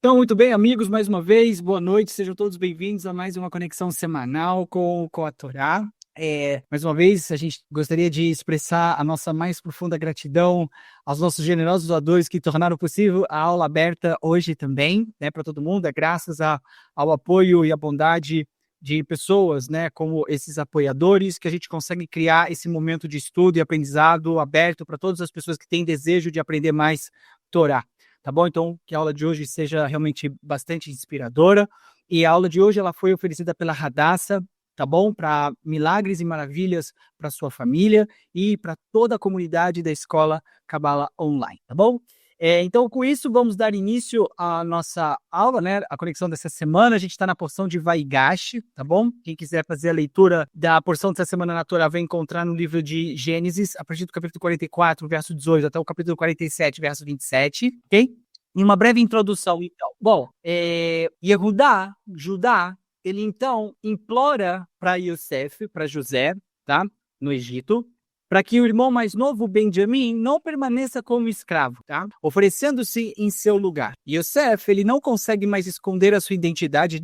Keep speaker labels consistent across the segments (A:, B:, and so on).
A: Então, muito bem, amigos, mais uma vez, boa noite, sejam todos bem-vindos a mais uma conexão semanal com a Torá. Mais uma vez, a gente gostaria de expressar a nossa mais profunda gratidão aos nossos generosos doadores que tornaram possível a aula aberta hoje também, né, para todo mundo. É graças ao apoio e à bondade de pessoas, né, como esses apoiadores, que a gente consegue criar esse momento de estudo e aprendizado aberto para todas as pessoas que têm desejo de aprender mais Torá. Tá bom? Então, que a aula de hoje seja realmente bastante inspiradora. E a aula de hoje ela foi oferecida pela Hadassah, tá bom? Para milagres e maravilhas para sua família e para toda a comunidade da escola Kabbalah Online, tá bom? Então, com isso, vamos dar início à nossa aula, né? A conexão dessa semana. A gente está na porção de Vaigash, tá bom? Quem quiser fazer a leitura da porção dessa semana na Torá vai encontrar no livro de Gênesis, a partir do capítulo 44, verso 18, até o capítulo 47, verso 27, ok? Em uma breve introdução, então. Bom, Judá, ele então implora para Yosef, para José, tá? No Egito, para que o irmão mais novo, Benjamim, não permaneça como escravo, tá? Oferecendo-se em seu lugar. Yosef, ele não consegue mais esconder a sua identidade,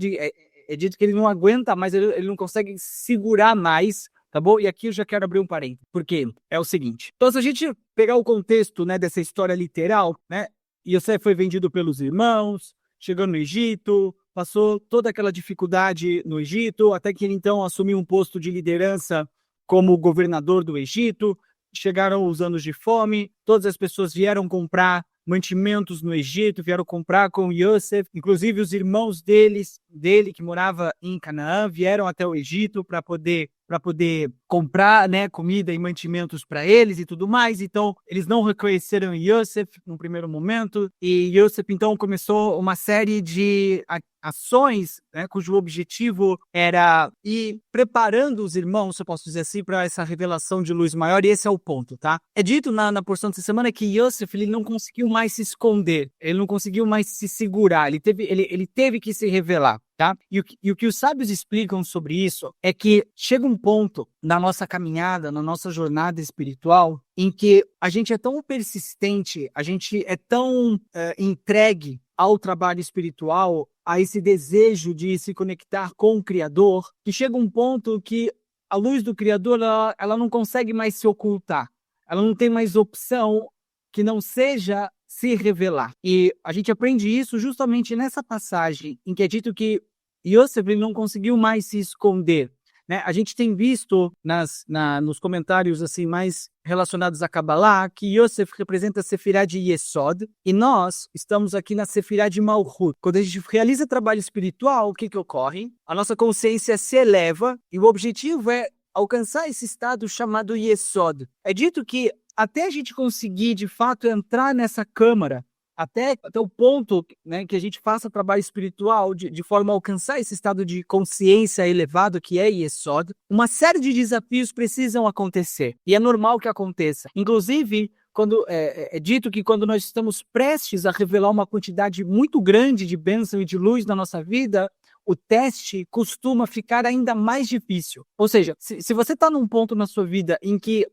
A: é dito que ele não aguenta mais, ele não consegue segurar mais, tá bom? E aqui eu já quero abrir um parênteses, porque é o seguinte. Então, se a gente pegar o contexto, né, dessa história literal, né, Yosef foi vendido pelos irmãos, chegou no Egito, passou toda aquela dificuldade no Egito, até que ele então assumiu um posto de liderança como governador do Egito. Chegaram os anos de fome, todas as pessoas vieram comprar mantimentos no Egito, vieram comprar com Yosef, inclusive os irmãos dele que morava em Canaã, vieram até o Egito para poder comprar, né, comida e mantimentos para eles e tudo mais. Então, eles não reconheceram Yosef no primeiro momento, e Yosef então começou uma série de ações, né, cujo objetivo era ir preparando os irmãos, se eu posso dizer assim, para essa revelação de luz maior, e esse é o ponto, tá? É dito na porção dessa semana que Yosef, ele não conseguiu mais se esconder, ele não conseguiu mais se segurar, ele teve que se revelar. Tá? E o que os sábios explicam sobre isso é que chega um ponto na nossa caminhada, na nossa jornada espiritual, em que a gente é tão persistente, a gente é tão entregue ao trabalho espiritual, a esse desejo de se conectar com o Criador, que chega um ponto que a luz do Criador ela não consegue mais se ocultar, ela não tem mais opção que não seja se revelar. E a gente aprende isso justamente nessa passagem em que é dito que Yosef não conseguiu mais se esconder, né? A gente tem visto nos comentários assim mais relacionados a Kabbalah que Yosef representa a Sefirá de Yesod e nós estamos aqui na Sefirá de Malchut. Quando a gente realiza trabalho espiritual, o que ocorre? A nossa consciência se eleva e o objetivo é alcançar esse estado chamado Yesod. É dito que até a gente conseguir, de fato, entrar nessa câmara, até o ponto, né, que a gente faça trabalho espiritual de forma a alcançar esse estado de consciência elevado que é Yesod, uma série de desafios precisam acontecer. E é normal que aconteça. Inclusive, quando é dito que quando nós estamos prestes a revelar uma quantidade muito grande de bênção e de luz na nossa vida, o teste costuma ficar ainda mais difícil. Ou seja, se você está num ponto na sua vida em que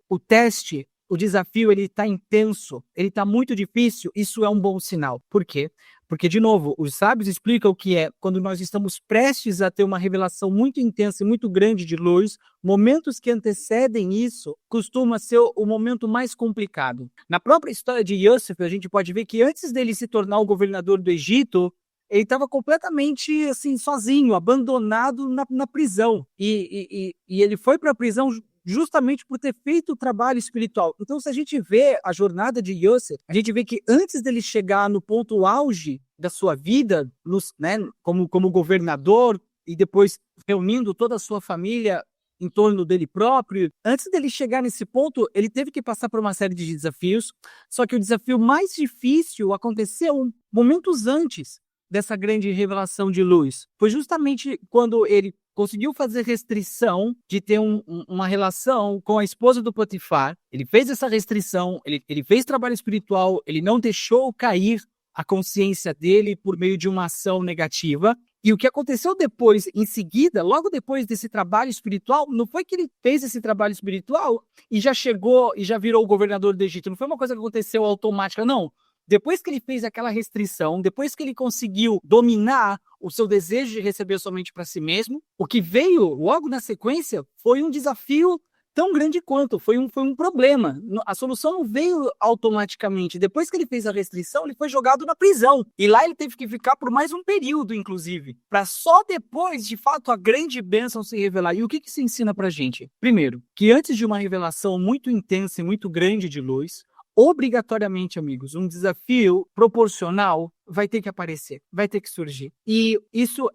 A: o desafio ele está intenso, ele está muito difícil, isso é um bom sinal. Por quê? Porque, de novo, os sábios explicam que é quando nós estamos prestes a ter uma revelação muito intensa e muito grande de luz, momentos que antecedem isso costuma ser o momento mais complicado. Na própria história de Yosef, a gente pode ver que antes dele se tornar o governador do Egito, ele estava completamente assim, sozinho, abandonado na prisão. E ele foi para a prisão justamente por ter feito o trabalho espiritual. Então, se a gente vê a jornada de Yosef, a gente vê que antes dele chegar no ponto auge da sua vida, né, como governador, e depois reunindo toda a sua família em torno dele próprio, antes dele chegar nesse ponto, ele teve que passar por uma série de desafios, só que o desafio mais difícil aconteceu momentos antes dessa grande revelação de luz. Foi justamente quando ele conseguiu fazer restrição de ter uma relação com a esposa do Potifar. Ele fez essa restrição, ele fez trabalho espiritual, ele não deixou cair a consciência dele por meio de uma ação negativa. E o que aconteceu depois, em seguida, logo depois desse trabalho espiritual, não foi que ele fez esse trabalho espiritual e já chegou e já virou o governador do Egito. Não foi uma coisa que aconteceu automática, não. depois que ele fez aquela restrição, depois que ele conseguiu dominar o seu desejo de receber somente para si mesmo, o que veio logo na sequência foi um desafio tão grande quanto, foi um problema. A solução não veio automaticamente. Depois que ele fez a restrição, ele foi jogado na prisão. E lá ele teve que ficar por mais um período, inclusive, para só depois, de fato, a grande bênção se revelar. E o que se ensina para a gente? Primeiro, que antes de uma revelação muito intensa e muito grande de luz, obrigatoriamente, amigos, um desafio proporcional vai ter que aparecer, vai ter que surgir. E isso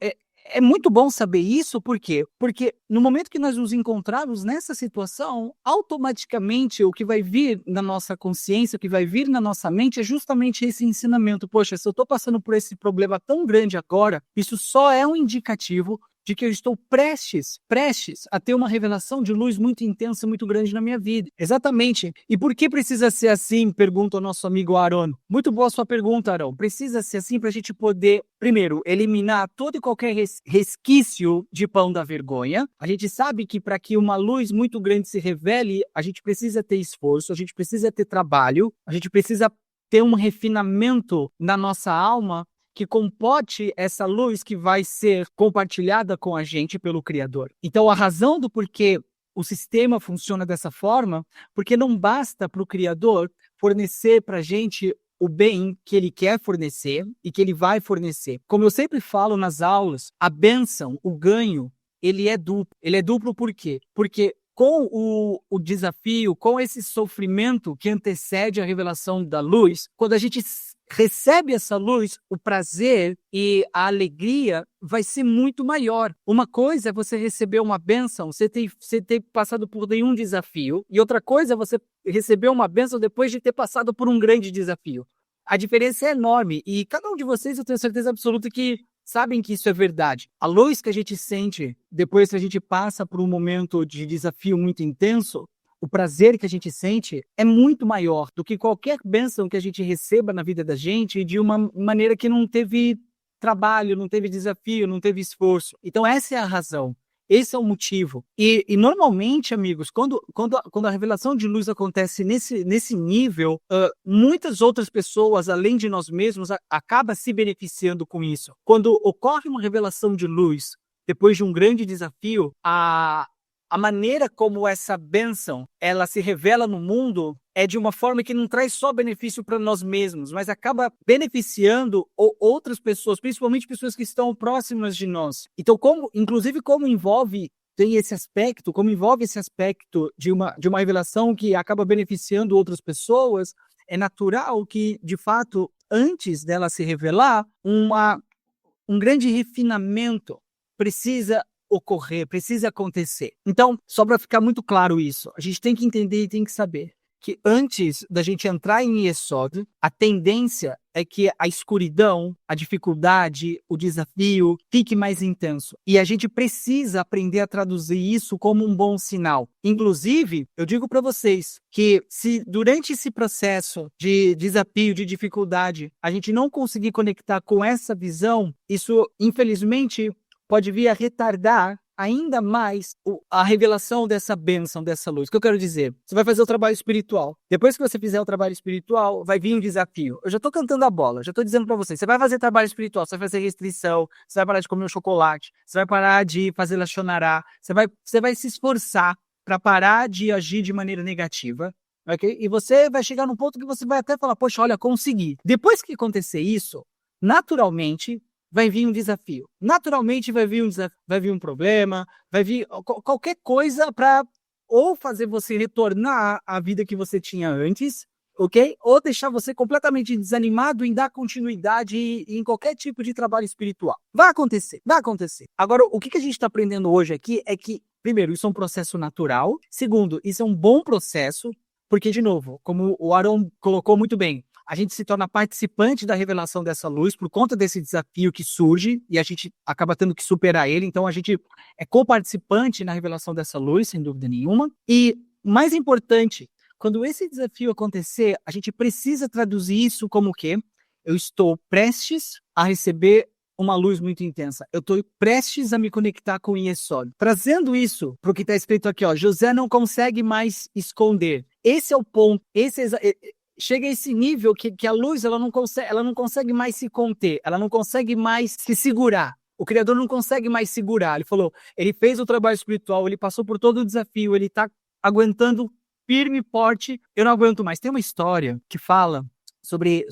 A: é muito bom saber isso, por quê? Porque no momento que nós nos encontrarmos nessa situação, automaticamente o que vai vir na nossa consciência, o que vai vir na nossa mente é justamente esse ensinamento. Poxa, se eu estou passando por esse problema tão grande agora, isso só é um indicativo de que eu estou prestes a ter uma revelação de luz muito intensa, muito grande na minha vida. Exatamente. E por que precisa ser assim? Pergunta o nosso amigo Aaron. Muito boa sua pergunta, Aaron. Precisa ser assim para a gente poder, primeiro, eliminar todo e qualquer resquício de pão da vergonha. A gente sabe que para que uma luz muito grande se revele, a gente precisa ter esforço, a gente precisa ter trabalho, a gente precisa ter um refinamento na nossa alma que comporte essa luz que vai ser compartilhada com a gente pelo Criador. Então, a razão do porquê o sistema funciona dessa forma, porque não basta para o Criador fornecer para a gente o bem que ele quer fornecer e que ele vai fornecer. Como eu sempre falo nas aulas, a bênção, o ganho, ele é duplo. Ele é duplo por quê? Porque com o desafio, com esse sofrimento que antecede a revelação da luz, quando a gente recebe essa luz, o prazer e a alegria vai ser muito maior. Uma coisa é você receber uma bênção, você ter passado por nenhum desafio, e outra coisa é você receber uma bênção depois de ter passado por um grande desafio. A diferença é enorme, e cada um de vocês, eu tenho certeza absoluta que sabem que isso é verdade. A luz que a gente sente depois que a gente passa por um momento de desafio muito intenso, o prazer que a gente sente é muito maior do que qualquer bênção que a gente receba na vida da gente de uma maneira que não teve trabalho, não teve desafio, não teve esforço. Então essa é a razão. Esse é o motivo. E normalmente, amigos, quando a revelação de luz acontece nesse nível, muitas outras pessoas, além de nós mesmos, acabam se beneficiando com isso. Quando ocorre uma revelação de luz, depois de um grande desafio, a maneira como essa bênção ela se revela no mundo é de uma forma que não traz só benefício para nós mesmos, mas acaba beneficiando outras pessoas, principalmente pessoas que estão próximas de nós. Então, como envolve esse aspecto de uma revelação que acaba beneficiando outras pessoas, é natural que, de fato, antes dela se revelar, um grande refinamento precisa ocorrer, precisa acontecer. Então, só para ficar muito claro isso, a gente tem que entender e tem que saber que antes da gente entrar em Yesod, a tendência é que a escuridão, a dificuldade, o desafio fique mais intenso. E a gente precisa aprender a traduzir isso como um bom sinal. Inclusive, eu digo para vocês que se durante esse processo de desafio, de dificuldade, a gente não conseguir conectar com essa visão, isso, infelizmente, pode vir a retardar ainda mais a revelação dessa bênção, dessa luz. O que eu quero dizer? Você vai fazer o trabalho espiritual. Depois que você fizer o trabalho espiritual, vai vir um desafio. Eu já estou cantando a bola, já estou dizendo para você. Você vai fazer trabalho espiritual, você vai fazer restrição, você vai parar de comer o chocolate, você vai parar de fazer lachonará, você vai se esforçar para parar de agir de maneira negativa. Okay? E você vai chegar num ponto que você vai até falar, poxa, olha, consegui. Depois que acontecer isso, naturalmente, vai vir um desafio. Naturalmente vai vir um problema, vai vir qualquer coisa para ou fazer você retornar à vida que você tinha antes, ok? Ou deixar você completamente desanimado em dar continuidade em qualquer tipo de trabalho espiritual. Vai acontecer. Agora, o que a gente está aprendendo hoje aqui é que, primeiro, isso é um processo natural. Segundo, isso é um bom processo, porque, de novo, como o Aaron colocou muito bem, a gente se torna participante da revelação dessa luz por conta desse desafio que surge e a gente acaba tendo que superar ele. Então, a gente é coparticipante na revelação dessa luz, sem dúvida nenhuma. E, mais importante, quando esse desafio acontecer, a gente precisa traduzir isso como o quê? Eu estou prestes a receber uma luz muito intensa. Eu estou prestes a me conectar com o Yesod. Trazendo isso para o que está escrito aqui, ó, José não consegue mais esconder. Esse é o ponto. chega a esse nível que a luz ela não consegue mais se conter, ela não consegue mais se segurar. O Criador não consegue mais segurar. Ele falou, ele fez o trabalho espiritual, ele passou por todo o desafio, ele está aguentando firme e forte. Eu não aguento mais. Tem uma história que fala sobre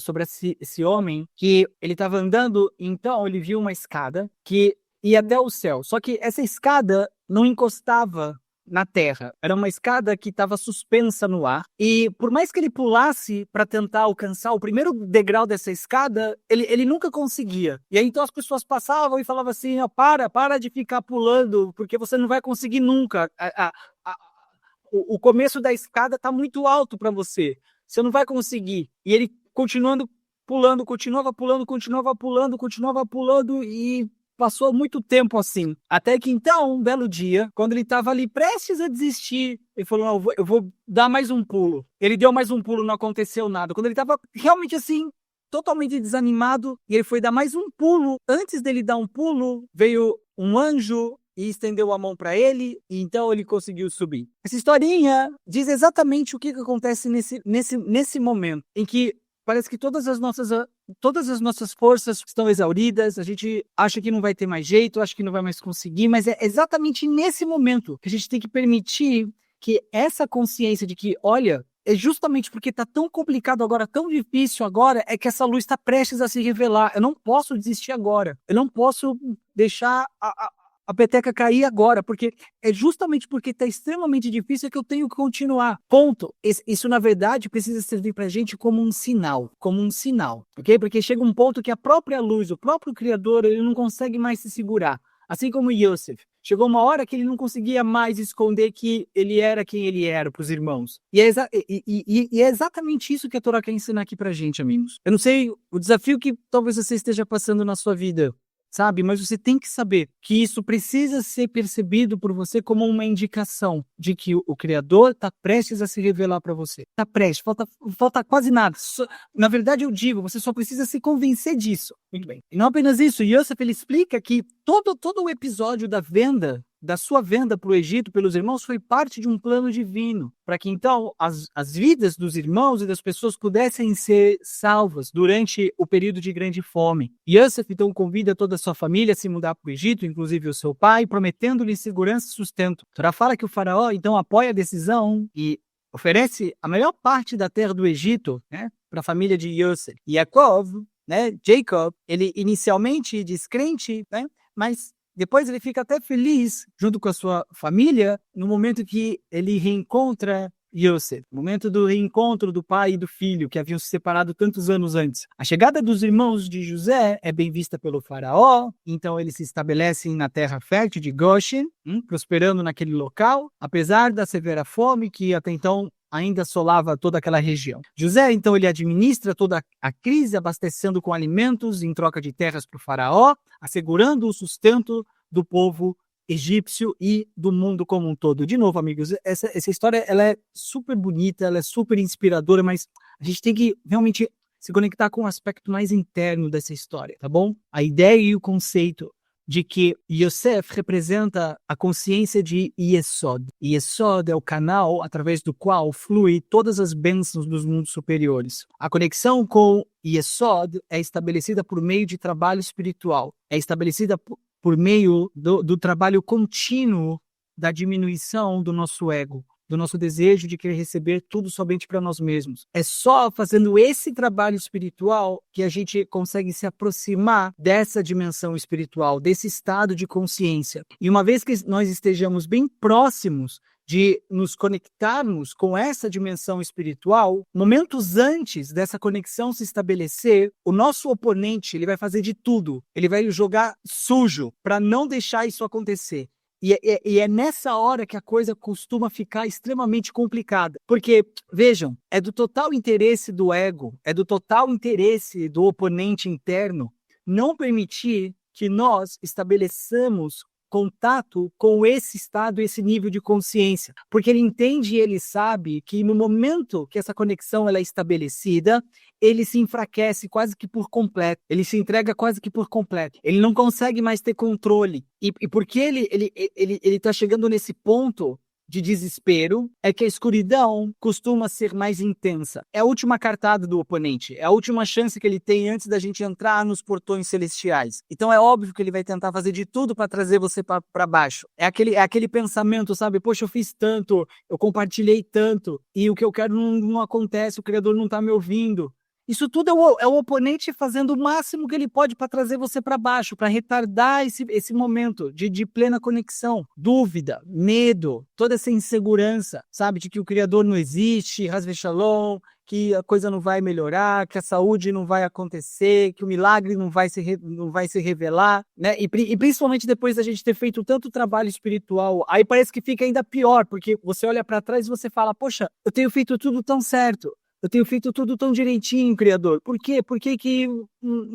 A: esse homem que ele estava andando, então ele viu uma escada que ia até o céu. Só que essa escada não encostava na terra. Era uma escada que estava suspensa no ar. E por mais que ele pulasse para tentar alcançar o primeiro degrau dessa escada, ele nunca conseguia. E aí então as pessoas passavam e falavam assim, para de ficar pulando, porque você não vai conseguir nunca. O começo da escada está muito alto para você. Você não vai conseguir. E ele continuando pulando, continuava pulando e passou muito tempo assim. Até que então, um belo dia, quando ele estava ali prestes a desistir, ele falou, não, eu vou dar mais um pulo. Ele deu mais um pulo, não aconteceu nada. Quando ele estava realmente assim, totalmente desanimado, e ele foi dar mais um pulo. Antes dele dar um pulo, veio um anjo e estendeu a mão para ele, e então ele conseguiu subir. Essa historinha diz exatamente o que acontece nesse momento, em que parece que todas as nossas forças estão exauridas, a gente acha que não vai ter mais jeito, acha que não vai mais conseguir, mas é exatamente nesse momento que a gente tem que permitir que essa consciência de que, olha, é justamente porque está tão complicado agora, tão difícil agora, é que essa luz está prestes a se revelar. Eu não posso desistir agora, eu não posso deixar a peteca cair agora, porque é justamente porque está extremamente difícil que eu tenho que continuar. Ponto. Isso, na verdade, precisa servir para a gente como um sinal, ok? Porque chega um ponto que a própria luz, o próprio Criador, ele não consegue mais se segurar. Assim como Yosef. Chegou uma hora que ele não conseguia mais esconder que ele era quem ele era para os irmãos. E é exatamente isso que a Torá quer ensinar aqui para a gente, amigos. Eu não sei o desafio que talvez você esteja passando na sua vida, sabe? Mas você tem que saber que isso precisa ser percebido por você como uma indicação de que o Criador está prestes a se revelar para você. Está prestes, falta quase nada. Na verdade, eu digo, você só precisa se convencer disso. Muito bem. E não apenas isso, Yosef, ele explica que todo o episódio da sua venda para o Egito pelos irmãos foi parte de um plano divino, para que então as vidas dos irmãos e das pessoas pudessem ser salvas durante o período de grande fome. Yosef então convida toda a sua família a se mudar para o Egito, inclusive o seu pai, prometendo-lhe segurança e sustento. A Torá fala que o faraó então apoia a decisão e oferece a melhor parte da terra do Egito, né, para a família de Yosef. Yaakov, né, Jacob, ele inicialmente descrente, né, mas depois ele fica até feliz, junto com a sua família, no momento que ele reencontra Yosef, no momento do reencontro do pai e do filho, que haviam se separado tantos anos antes. A chegada dos irmãos de José é bem vista pelo faraó, então eles se estabelecem na terra fértil de Goshen, prosperando naquele local, apesar da severa fome que até então ainda assolava toda aquela região. José, então, ele administra toda a crise, abastecendo com alimentos em troca de terras para o faraó, assegurando o sustento do povo egípcio e do mundo como um todo. De novo, amigos, essa história ela é super bonita, ela é super inspiradora, mas a gente tem que realmente se conectar com o aspecto mais interno dessa história, tá bom? A ideia e o conceito de que Yosef representa a consciência de Yesod. Yesod é o canal através do qual flui todas as bênçãos dos mundos superiores. A conexão com Yesod é estabelecida por meio de trabalho espiritual. É estabelecida por meio do trabalho contínuo da diminuição do nosso ego, do nosso desejo de querer receber tudo somente para nós mesmos. É só fazendo esse trabalho espiritual que a gente consegue se aproximar dessa dimensão espiritual, desse estado de consciência. E uma vez que nós estejamos bem próximos de nos conectarmos com essa dimensão espiritual, momentos antes dessa conexão se estabelecer, o nosso oponente ele vai fazer de tudo. Ele vai jogar sujo para não deixar isso acontecer. E é nessa hora que a coisa costuma ficar extremamente complicada. Porque, vejam, é do total interesse do ego, é do total interesse do oponente interno não permitir que nós estabeleçamos contato com esse estado, esse nível de consciência. Porque ele entende e ele sabe que no momento que essa conexão ela é estabelecida, ele se enfraquece quase que por completo. Ele se entrega quase que por completo. Ele não consegue mais ter controle. E porque ele está chegando nesse ponto, de desespero é que a escuridão costuma ser mais intensa. É a última cartada do oponente, é a última chance que ele tem antes da gente entrar nos portões celestiais. Então é óbvio que ele vai tentar fazer de tudo para trazer você para baixo. É aquele pensamento, sabe? Poxa, eu fiz tanto, eu compartilhei tanto, e o que eu quero não acontece, o Criador não está me ouvindo. Isso tudo é o oponente fazendo o máximo que ele pode para trazer você para baixo, para retardar esse momento de plena conexão, dúvida, medo, toda essa insegurança, sabe? De que o Criador não existe, Hasve Shalom, que a coisa não vai melhorar, que a saúde não vai acontecer, que o milagre não vai se revelar, né? E principalmente depois da gente ter feito tanto trabalho espiritual, aí parece que fica ainda pior, porque você olha para trás e você fala, poxa, eu tenho feito tudo tão certo. Eu tenho feito tudo tão direitinho, Criador. Por quê? Por que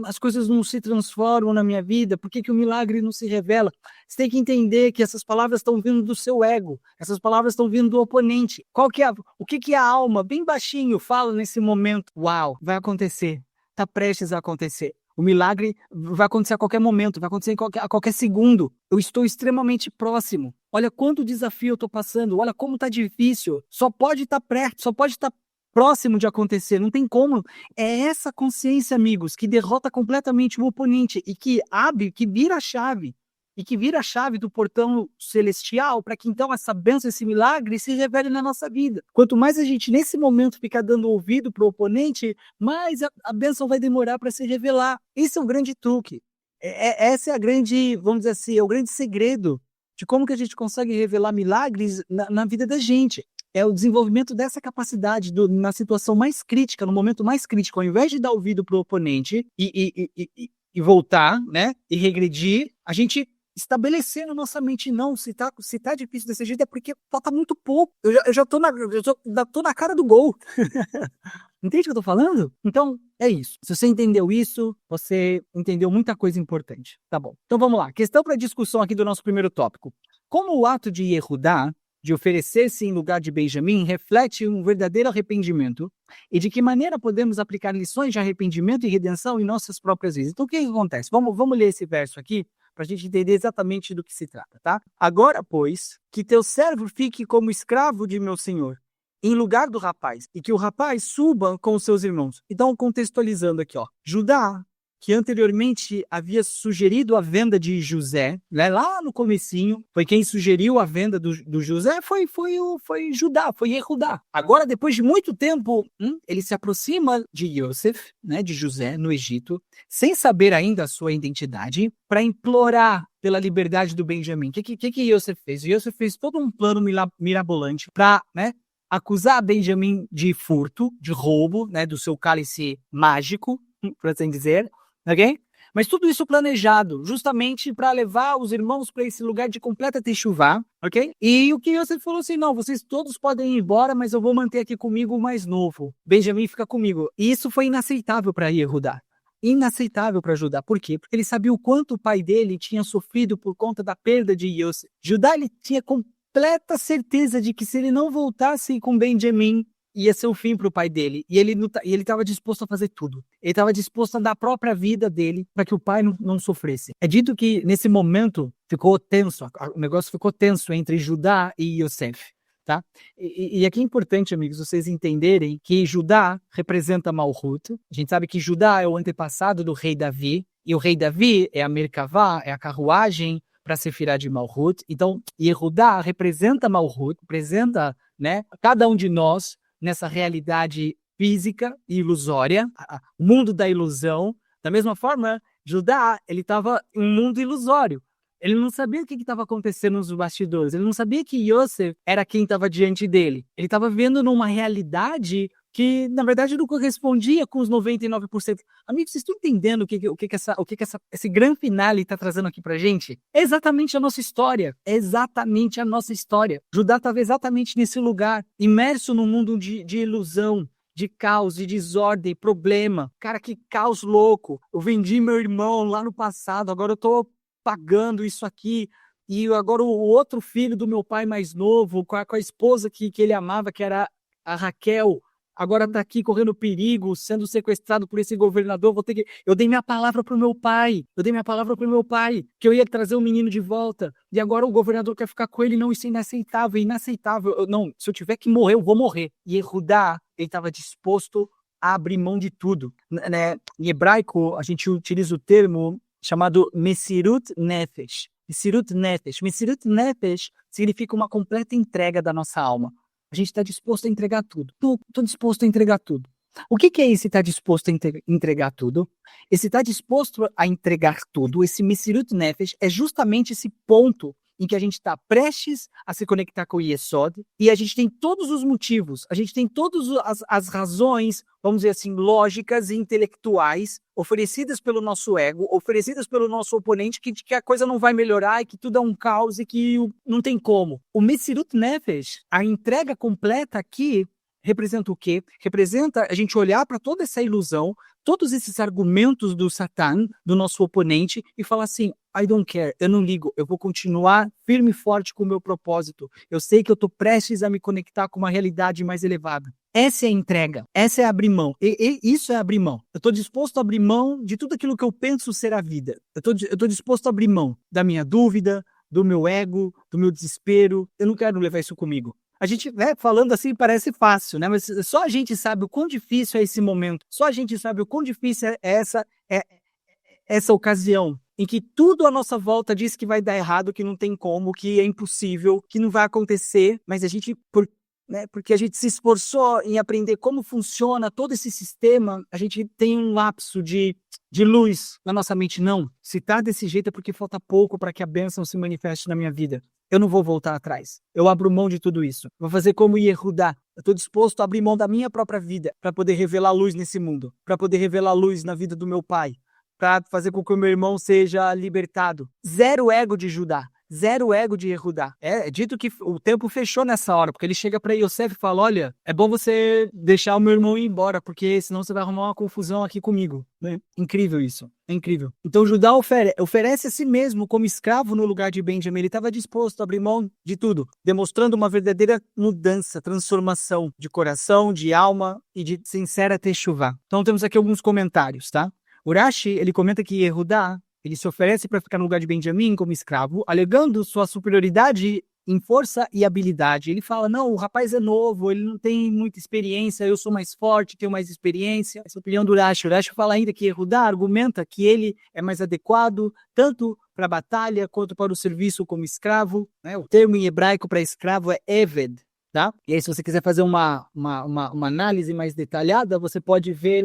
A: as coisas não se transformam na minha vida? Por que o milagre não se revela? Você tem que entender que essas palavras estão vindo do seu ego. Essas palavras estão vindo do oponente. O que a alma, bem baixinho, fala nesse momento? Uau, vai acontecer. Está prestes a acontecer. O milagre vai acontecer a qualquer momento, vai acontecer a qualquer segundo. Eu estou extremamente próximo. Olha quanto desafio eu estou passando. Olha como está difícil. Só pode estar perto, só pode estar próximo de acontecer, não tem como. É essa consciência, amigos, que derrota completamente o oponente e que vira a chave do portão celestial para que então essa bênção, esse milagre se revele na nossa vida. Quanto mais a gente nesse momento ficar dando ouvido para o oponente, mais a bênção vai demorar para se revelar. Esse é um grande truque. Essa é a grande, vamos dizer assim, é o grande segredo de como que a gente consegue revelar milagres na vida da gente. É o desenvolvimento dessa capacidade na situação mais crítica, no momento mais crítico, ao invés de dar ouvido para o oponente e voltar, né, e regredir, a gente estabelecer na nossa mente, não, se tá difícil desse jeito é porque falta muito pouco, eu já tô na cara do gol. Entende o que eu tô falando? Então, é isso. Se você entendeu isso, você entendeu muita coisa importante. Tá bom. Então vamos lá. Questão para discussão aqui do nosso primeiro tópico. Como o ato de Yehudá, de oferecer-se em lugar de Benjamim, reflete um verdadeiro arrependimento e de que maneira podemos aplicar lições de arrependimento e redenção em nossas próprias vidas. Então, o que acontece? Vamos ler esse verso aqui para a gente entender exatamente do que se trata, tá? Agora, pois, que teu servo fique como escravo de meu senhor, em lugar do rapaz, e que o rapaz suba com os seus irmãos. Então, contextualizando aqui, ó, Judá, que anteriormente havia sugerido a venda de José, né, lá no comecinho, foi quem sugeriu a venda do José, foi Judá, foi Yehudá. Agora, depois de muito tempo, ele se aproxima de Yosef, né, de José, no Egito, sem saber ainda a sua identidade, para implorar pela liberdade do Benjamim. O que Yosef fez? Yosef fez todo um plano mirabolante para, né, acusar Benjamim de furto, de roubo, né, do seu cálice mágico, por assim dizer, ok? Mas tudo isso planejado, justamente para levar os irmãos para esse lugar de completa techuvá, ok? E o que Yosef falou assim, não, vocês todos podem ir embora, mas eu vou manter aqui comigo o mais novo. Benjamim fica comigo. E isso foi inaceitável para Yehudá. Inaceitável para Judá. Por quê? Porque ele sabia o quanto o pai dele tinha sofrido por conta da perda de Yosef. Judá, ele tinha completa certeza de que se ele não voltasse com Benjamim, ia ser o fim para o pai dele. E ele estava disposto a fazer tudo. Ele estava disposto a dar a própria vida dele para que o pai não sofresse. É dito que nesse momento ficou tenso, o negócio ficou tenso entre Judá e Yosef. Tá? E aqui é importante, amigos, vocês entenderem que Judá representa Malhut. A gente sabe que Judá é o antepassado do rei Davi. E o rei Davi é a Merkavá, é a carruagem para Sefirá de Malhut. Então, Yehudá representa Malhut, representa, né, cada um de nós nessa realidade física e ilusória, o mundo da ilusão. Da mesma forma, Judá, ele estava em um mundo ilusório. Ele não sabia o que estava acontecendo nos bastidores. Ele não sabia que Yosef era quem estava diante dele. Ele estava vendo numa realidade que, na verdade, não correspondia com os 99%. Amigos, vocês estão entendendo o que esse grande finale está trazendo aqui pra gente? É exatamente a nossa história. É exatamente a nossa história. Judá estava exatamente nesse lugar, imerso num mundo de ilusão, de caos, de desordem, problema. Cara, que caos louco. Eu vendi meu irmão lá no passado, agora eu tô pagando isso aqui. E agora o outro filho do meu pai mais novo, com a esposa que ele amava, que era a Raquel, agora tá aqui correndo perigo, sendo sequestrado por esse governador, eu dei minha palavra pro meu pai, que eu ia trazer o menino de volta, e agora o governador quer ficar com ele, não, isso é inaceitável, não, se eu tiver que morrer, eu vou morrer. E Yehudá, ele estava disposto a abrir mão de tudo, né? Em hebraico, a gente utiliza o termo chamado Mesirut Nefesh. Mesirut Nefesh. Mesirut Nefesh significa uma completa entrega da nossa alma. A gente está disposto a entregar tudo. Estou disposto a entregar tudo. O que é esse estar disposto a entregar tudo? Esse estar disposto a entregar tudo, esse Mesirut Nefesh, é justamente esse ponto em que a gente está prestes a se conectar com o Yesod, e a gente tem todos os motivos, a gente tem todas as razões, vamos dizer assim, lógicas e intelectuais, oferecidas pelo nosso ego, oferecidas pelo nosso oponente, que a coisa não vai melhorar, e que tudo é um caos, e que não tem como. O Mesirut Nefesh, a entrega completa aqui, representa o quê? Representa a gente olhar para toda essa ilusão, todos esses argumentos do Satan, do nosso oponente, e falar assim, I don't care, eu não ligo, eu vou continuar firme e forte com o meu propósito. Eu sei que eu estou prestes a me conectar com uma realidade mais elevada. Essa é a entrega, essa é abrir mão. Isso é abrir mão. Eu estou disposto a abrir mão de tudo aquilo que eu penso ser a vida. Eu estou disposto a abrir mão da minha dúvida, do meu ego, do meu desespero. Eu não quero levar isso comigo. A gente, falando assim, parece fácil, né? Mas só a gente sabe o quão difícil é esse momento. Só a gente sabe o quão difícil é essa ocasião em que tudo à nossa volta diz que vai dar errado, que não tem como, que é impossível, que não vai acontecer. Mas a gente, porque a gente se esforçou em aprender como funciona todo esse sistema, a gente tem um lapso de luz na nossa mente. Não, se tá desse jeito é porque falta pouco para que a bênção se manifeste na minha vida. Eu não vou voltar atrás. Eu abro mão de tudo isso. Vou fazer como Yehudá. Eu estou disposto a abrir mão da minha própria vida para poder revelar luz nesse mundo, para poder revelar luz na vida do meu pai, para fazer com que o meu irmão seja libertado. Zero ego de Judá. Zero ego de Yehudá. É dito que o tempo fechou nessa hora, porque ele chega para Yosef e fala, olha, é bom você deixar o meu irmão ir embora, porque senão você vai arrumar uma confusão aqui comigo. Né? Incrível isso. É incrível. Então Judá oferece a si mesmo como escravo no lugar de Benjamim. Ele estava disposto a abrir mão de tudo, demonstrando uma verdadeira mudança, transformação de coração, de alma e de sincera techuvá. Então temos aqui alguns comentários, tá? Urashi, ele comenta que Yehudá, ele se oferece para ficar no lugar de Benjamim como escravo, alegando sua superioridade em força e habilidade. Ele fala, não, o rapaz é novo, ele não tem muita experiência, eu sou mais forte, tenho mais experiência. Essa é a opinião do Urashi. Urashi fala ainda que Yehudá argumenta que ele é mais adequado, tanto para a batalha quanto para o serviço como escravo. Né? O termo em hebraico para escravo é Eved. Tá? E aí, se você quiser fazer uma análise mais detalhada, você pode ver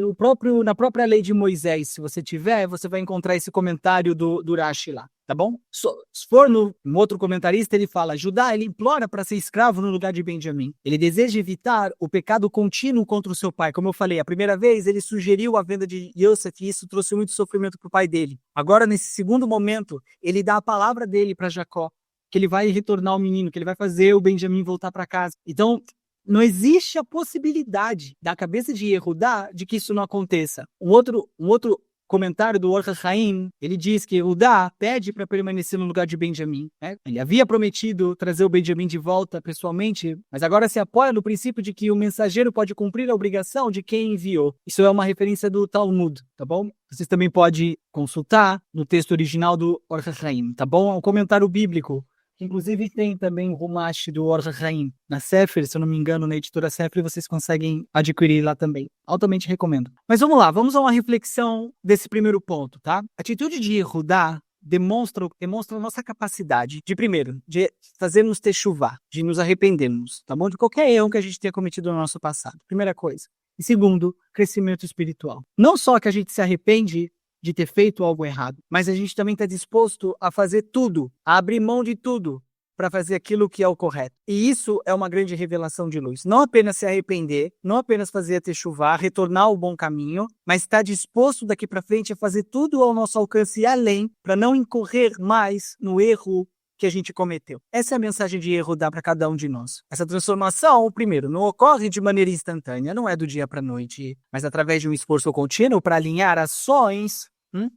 A: na própria lei de Moisés. Se você tiver, você vai encontrar esse comentário do Urashi lá, tá bom? Se for no outro comentarista, ele fala, Judá, ele implora para ser escravo no lugar de Benjamim. Ele deseja evitar o pecado contínuo contra o seu pai. Como eu falei, a primeira vez ele sugeriu a venda de Yosef e isso trouxe muito sofrimento para o pai dele. Agora, nesse segundo momento, ele dá a palavra dele para Jacó, que ele vai retornar o menino, que ele vai fazer o Benjamim voltar para casa. Então, não existe a possibilidade da cabeça de Yehudá de que isso não aconteça. Um outro comentário do Or HaChaim, ele diz que Yehudá pede para permanecer no lugar de Benjamim. Né? Ele havia prometido trazer o Benjamim de volta pessoalmente, mas agora se apoia no princípio de que o mensageiro pode cumprir a obrigação de quem enviou. Isso é uma referência do Talmud, tá bom? Vocês também podem consultar no texto original do Or HaChaim, tá bom? É um comentário bíblico. Inclusive tem também o Rumash do Or HaChaim na Sefer, se eu não me engano, na editora Sefer, vocês conseguem adquirir lá também. Altamente recomendo. Mas vamos lá, vamos a uma reflexão desse primeiro ponto, tá? A atitude de Yehudá demonstra a nossa capacidade de, primeiro, de fazermos techuvá, de nos arrependermos, tá bom? De qualquer erro que a gente tenha cometido no nosso passado. Primeira coisa. E segundo, crescimento espiritual. Não só que a gente se arrepende de ter feito algo errado, mas a gente também está disposto a fazer tudo, a abrir mão de tudo para fazer aquilo que é o correto. E isso é uma grande revelação de luz. Não apenas se arrepender, não apenas fazer a techuvá, retornar ao bom caminho, mas estar disposto daqui para frente a fazer tudo ao nosso alcance e além para não incorrer mais no erro que a gente cometeu. Essa é a mensagem de Yehudá para cada um de nós. Essa transformação, primeiro, não ocorre de maneira instantânea, não é do dia para a noite, mas através de um esforço contínuo para alinhar ações,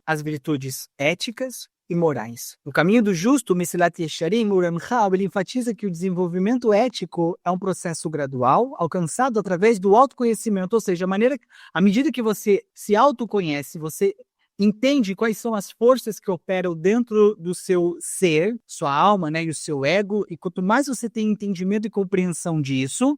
A: as virtudes éticas e morais. No caminho do justo, Mesilat Yesharim, o Ramchal, ele enfatiza que o desenvolvimento ético é um processo gradual, alcançado através do autoconhecimento, ou seja, à medida que você se autoconhece, você entende quais são as forças que operam dentro do seu ser, sua alma, né, e o seu ego, e quanto mais você tem entendimento e compreensão disso,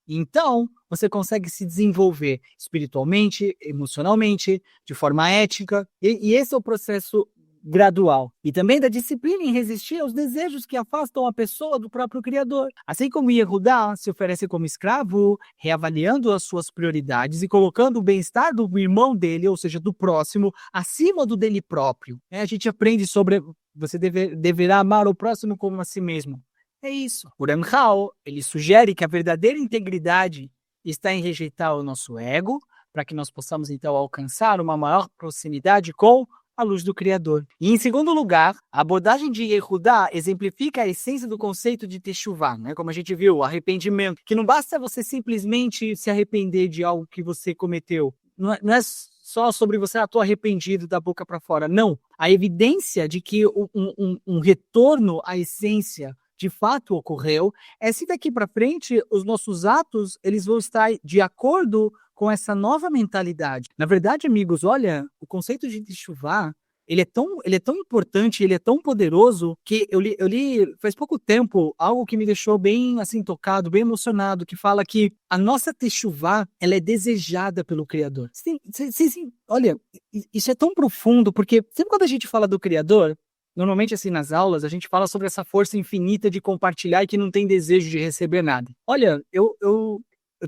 A: então você consegue se desenvolver espiritualmente, emocionalmente, de forma ética, e esse é o processo gradual. E também da disciplina em resistir aos desejos que afastam a pessoa do próprio Criador. Assim como Yehudá se oferece como escravo, reavaliando as suas prioridades e colocando o bem-estar do irmão dele, ou seja, do próximo, acima do dele próprio. A gente aprende sobre você deverá amar o próximo como a si mesmo. É isso. O Ramchal, ele sugere que a verdadeira integridade está em rejeitar o nosso ego, para que nós possamos então alcançar uma maior proximidade com a luz do Criador. E em segundo lugar, a abordagem de Yehudá exemplifica a essência do conceito de Teshuvá, né? Como a gente viu, o arrependimento, que não basta você simplesmente se arrepender de algo que você cometeu. Não é só sobre você, estou arrependido da boca para fora. Não. A evidência de que um retorno à essência de fato ocorreu é se daqui para frente os nossos atos eles vão estar de acordo com essa nova mentalidade. Na verdade, amigos, olha, o conceito de Teshuvá, ele é tão importante, ele é tão poderoso, que eu li faz pouco tempo algo que me deixou bem assim tocado, bem emocionado, que fala que a nossa Teshuvá, ela é desejada pelo Criador. Sim, olha, isso é tão profundo, porque sempre quando a gente fala do Criador, normalmente assim nas aulas, a gente fala sobre essa força infinita de compartilhar e que não tem desejo de receber nada. Olha, eu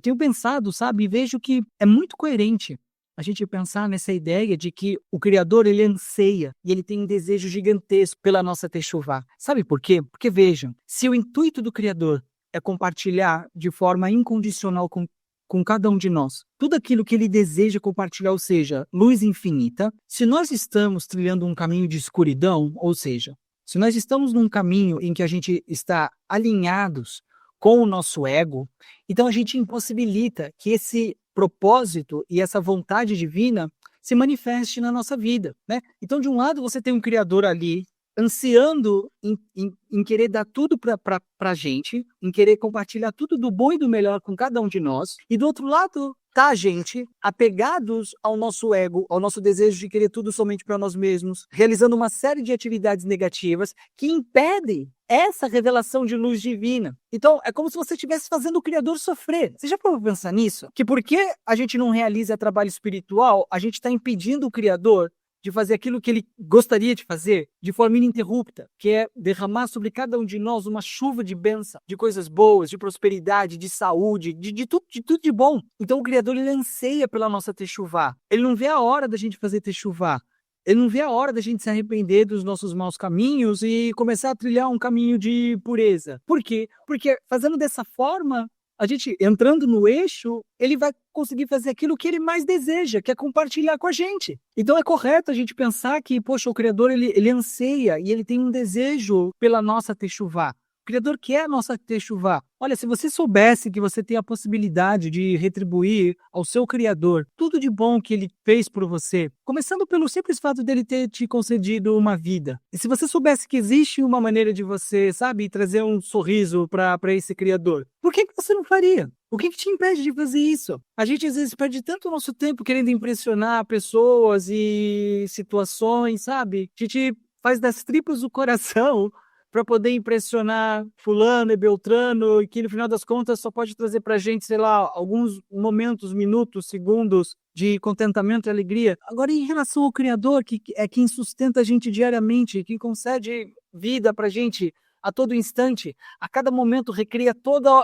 A: tenho pensado, sabe, e vejo que é muito coerente a gente pensar nessa ideia de que o Criador, ele anseia e ele tem um desejo gigantesco pela nossa Teshuvá. Sabe por quê? Porque vejam, se o intuito do Criador é compartilhar de forma incondicional com cada um de nós tudo aquilo que ele deseja compartilhar, ou seja, luz infinita, se nós estamos trilhando um caminho de escuridão, ou seja, se nós estamos num caminho em que a gente está alinhados com o nosso ego, então a gente impossibilita que esse propósito e essa vontade divina se manifeste na nossa vida, né? Então, de um lado, você tem um Criador ali, ansiando em querer dar tudo para a gente, em querer compartilhar tudo do bom e do melhor com cada um de nós, e do outro lado, tá a gente apegados ao nosso ego, ao nosso desejo de querer tudo somente para nós mesmos, realizando uma série de atividades negativas que impedem essa revelação de luz divina. Então, é como se você estivesse fazendo o Criador sofrer. Você já parou para pensar nisso? Que porque a gente não realiza trabalho espiritual, a gente está impedindo o Criador de fazer aquilo que ele gostaria de fazer de forma ininterrupta, que é derramar sobre cada um de nós uma chuva de bênção, de coisas boas, de prosperidade, de saúde, de tudo de bom. Então o Criador, ele anseia pela nossa Teshuvá. Ele não vê a hora da gente fazer Teshuvá. Ele não vê a hora da gente se arrepender dos nossos maus caminhos e começar a trilhar um caminho de pureza. Por quê? Porque fazendo dessa forma, a gente entrando no eixo, ele vai conseguir fazer aquilo que ele mais deseja, que é compartilhar com a gente. Então é correto a gente pensar que, poxa, o Criador, ele anseia e ele tem um desejo pela nossa Teshuvá. O Criador quer a nossa Teshuvá. Olha, se você soubesse que você tem a possibilidade de retribuir ao seu Criador tudo de bom que ele fez por você, começando pelo simples fato dele ter te concedido uma vida. E se você soubesse que existe uma maneira de você, sabe, trazer um sorriso para esse Criador, por que você não faria? O que te impede de fazer isso? A gente às vezes perde tanto o nosso tempo querendo impressionar pessoas e situações, sabe? A gente faz das tripas do coração para poder impressionar fulano e beltrano, e que no final das contas só pode trazer para a gente, sei lá, alguns momentos, minutos, segundos de contentamento e alegria. Agora, em relação ao Criador, que é quem sustenta a gente diariamente, que concede vida para a gente a todo instante, a cada momento recria todo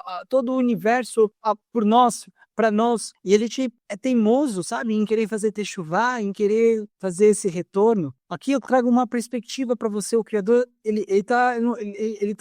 A: o universo por nós, para nós, e ele é teimoso, sabe, em querer fazer Teshuvá, em querer fazer esse retorno. Aqui eu trago uma perspectiva para você. O Criador, ele tá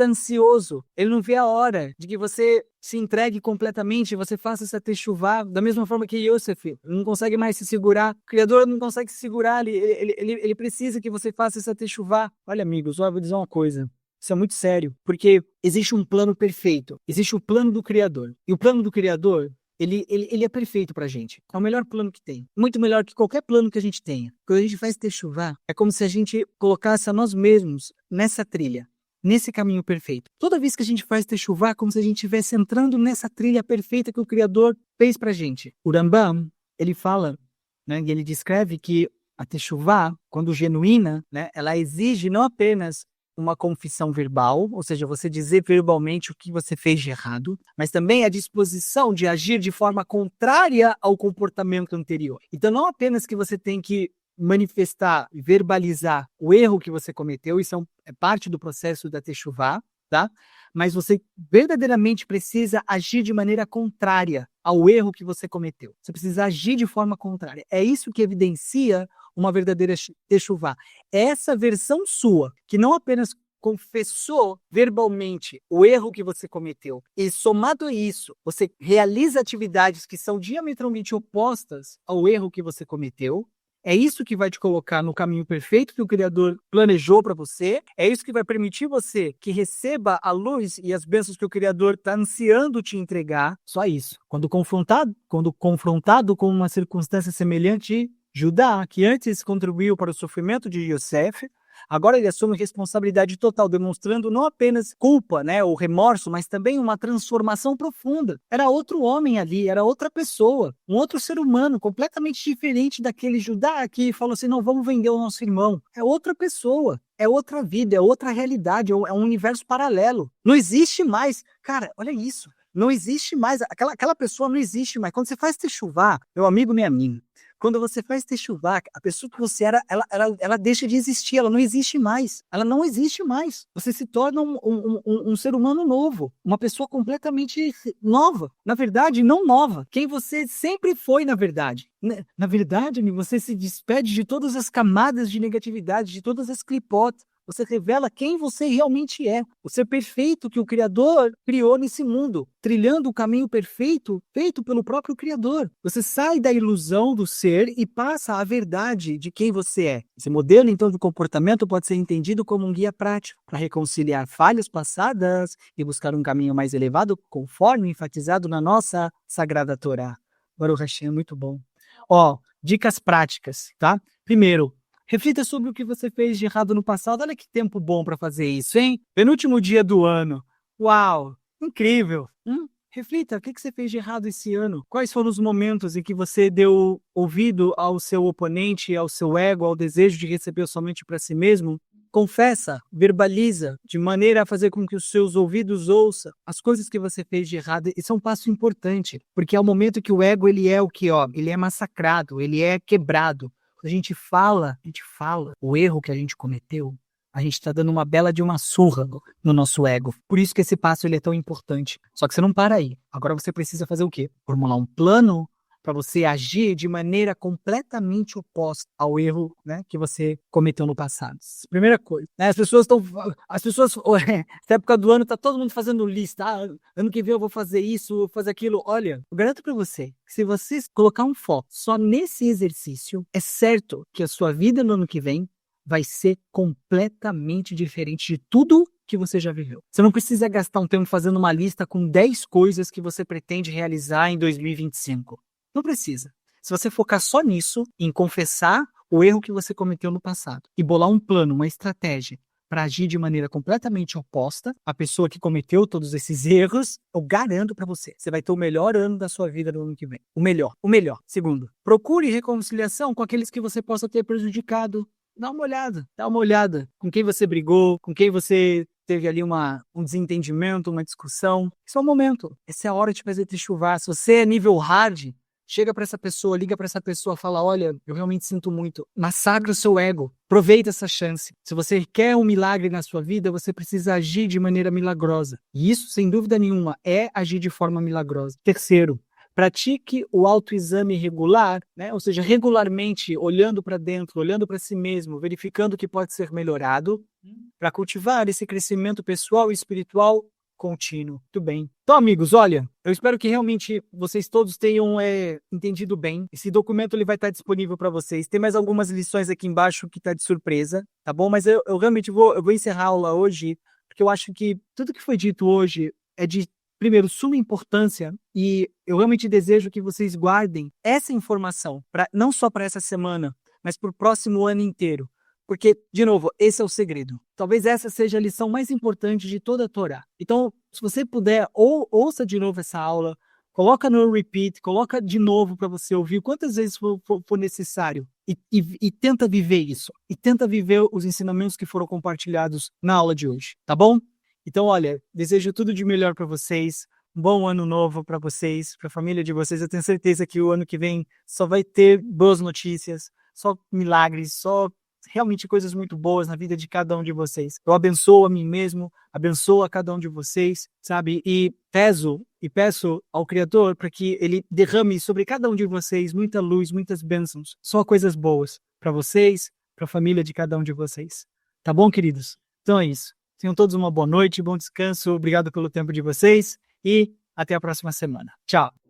A: ansioso, ele não vê a hora de que você se entregue completamente, você faça essa Teshuvá, da mesma forma que Yosef não consegue mais se segurar, o Criador não consegue se segurar, ele precisa que você faça essa Teshuvá. Olha, amigos, eu vou dizer uma coisa. Isso é muito sério, porque existe um plano perfeito, existe o plano do Criador. E o plano do Criador ele é perfeito pra gente. É o melhor plano que tem. Muito melhor que qualquer plano que a gente tenha. Quando a gente faz techuvá, é como se a gente colocasse a nós mesmos nessa trilha, nesse caminho perfeito. Toda vez que a gente faz techuvá, é como se a gente estivesse entrando nessa trilha perfeita que o Criador fez pra gente. O Rambam, ele fala, né, e ele descreve que a techuvá, quando genuína, né, ela exige não apenas uma confissão verbal, ou seja, você dizer verbalmente o que você fez de errado, mas também a disposição de agir de forma contrária ao comportamento anterior. Então, não apenas que você tem que manifestar, verbalizar o erro que você cometeu, isso é parte do processo da techuvá, tá? Mas você verdadeiramente precisa agir de maneira contrária ao erro que você cometeu. Você precisa agir de forma contrária. É isso que evidencia uma verdadeira techuvá. Essa versão sua, que não apenas confessou verbalmente o erro que você cometeu, e somado a isso, você realiza atividades que são diametralmente opostas ao erro que você cometeu, é isso que vai te colocar no caminho perfeito que o Criador planejou para você. É isso que vai permitir você que receba a luz e as bênçãos que o Criador está ansiando te entregar. Só isso. Quando confrontado com uma circunstância semelhante, Judá, que antes contribuiu para o sofrimento de Yosef, agora ele assume responsabilidade total, demonstrando não apenas culpa, né, ou remorso, mas também uma transformação profunda. Era outro homem ali, era outra pessoa, um outro ser humano, completamente diferente daquele Judá que falou assim, não, vamos vender o nosso irmão. É outra pessoa, é outra vida, é outra realidade, é um universo paralelo. Não existe mais. Cara, olha isso. Não existe mais. Aquela pessoa não existe mais. Quando você faz techuvá, meu amigo, minha amiga, quando você faz techuvá, a pessoa que você era, ela deixa de existir, ela não existe mais. Ela não existe mais. Você se torna um ser humano novo, uma pessoa completamente nova. Na verdade, não nova. Quem você sempre foi, na verdade. Na verdade, você se despede de todas as camadas de negatividade, de todas as clipotes. Você revela quem você realmente é. O ser perfeito que o Criador criou nesse mundo, trilhando o caminho perfeito feito pelo próprio Criador. Você sai da ilusão do ser e passa à verdade de quem você é. Esse modelo, então, de comportamento pode ser entendido como um guia prático para reconciliar falhas passadas e buscar um caminho mais elevado, conforme enfatizado na nossa Sagrada Torá. Baruch Hashem, muito bom. Dicas práticas, tá? Primeiro, reflita sobre o que você fez de errado no passado. Olha que tempo bom para fazer isso, hein? Penúltimo dia do ano. Uau, incrível. Reflita, o que você fez de errado esse ano? Quais foram os momentos em que você deu ouvido ao seu oponente, ao seu ego, ao desejo de receber somente para si mesmo? Confessa, verbaliza, de maneira a fazer com que os seus ouvidos ouçam as coisas que você fez de errado. Isso é um passo importante, porque é o momento que o ego ele é ele é massacrado, ele é quebrado. Quando a gente fala o erro que a gente cometeu, a gente está dando uma bela de uma surra no nosso ego. Por isso que esse passo ele é tão importante. Só que você não para aí. Agora você precisa fazer o quê? Formular um plano para você agir de maneira completamente oposta ao erro, né, que você cometeu no passado. Primeira coisa, né, essa época do ano tá todo mundo fazendo lista, ano que vem eu vou fazer isso, vou fazer aquilo. Olha, eu garanto para você, que se você colocar um foco só nesse exercício, é certo que a sua vida no ano que vem vai ser completamente diferente de tudo que você já viveu. Você não precisa gastar um tempo fazendo uma lista com 10 coisas que você pretende realizar em 2025. Não precisa. Se você focar só nisso, em confessar o erro que você cometeu no passado e bolar um plano, uma estratégia para agir de maneira completamente oposta à pessoa que cometeu todos esses erros, eu garanto para você, você vai ter o melhor ano da sua vida no ano que vem. O melhor. Segundo, procure reconciliação com aqueles que você possa ter prejudicado. Dá uma olhada com quem você brigou, com quem você teve ali um desentendimento, uma discussão. Esse é o momento, essa é a hora de fazer techuvá. Se você é nível hard, chega para essa pessoa, liga para essa pessoa, fala, olha, eu realmente sinto muito. Massacra o seu ego, aproveita essa chance. Se você quer um milagre na sua vida, você precisa agir de maneira milagrosa. E isso, sem dúvida nenhuma, é agir de forma milagrosa. Terceiro, pratique o autoexame regular, né? Ou seja, regularmente olhando para dentro, olhando para si mesmo, verificando o que pode ser melhorado, para cultivar esse crescimento pessoal e espiritual contínuo. Muito bem. Então, amigos, olha, eu espero que realmente vocês todos tenham entendido bem. Esse documento ele vai estar disponível para vocês. Tem mais algumas lições aqui embaixo que está de surpresa, tá bom? Mas eu realmente vou encerrar a aula hoje, porque eu acho que tudo que foi dito hoje é de primeiro, suma importância, e eu realmente desejo que vocês guardem essa informação, não só para essa semana, mas para o próximo ano inteiro. Porque, de novo, esse é o segredo. Talvez essa seja a lição mais importante de toda a Torá. Então, se você puder, ouça de novo essa aula, coloca no repeat, coloca de novo para você ouvir quantas vezes for necessário. E tenta viver isso. E tenta viver os ensinamentos que foram compartilhados na aula de hoje, tá bom? Então, olha, desejo tudo de melhor para vocês. Um bom ano novo para vocês, para a família de vocês. Eu tenho certeza que o ano que vem só vai ter boas notícias, só milagres, só realmente coisas muito boas na vida de cada um de vocês. Eu abençoo a mim mesmo, abençoo a cada um de vocês, sabe? E peço ao Criador para que Ele derrame sobre cada um de vocês muita luz, muitas bênçãos, só coisas boas para vocês, para a família de cada um de vocês. Tá bom, queridos? Então é isso. Tenham todos uma boa noite, bom descanso, obrigado pelo tempo de vocês e até a próxima semana. Tchau!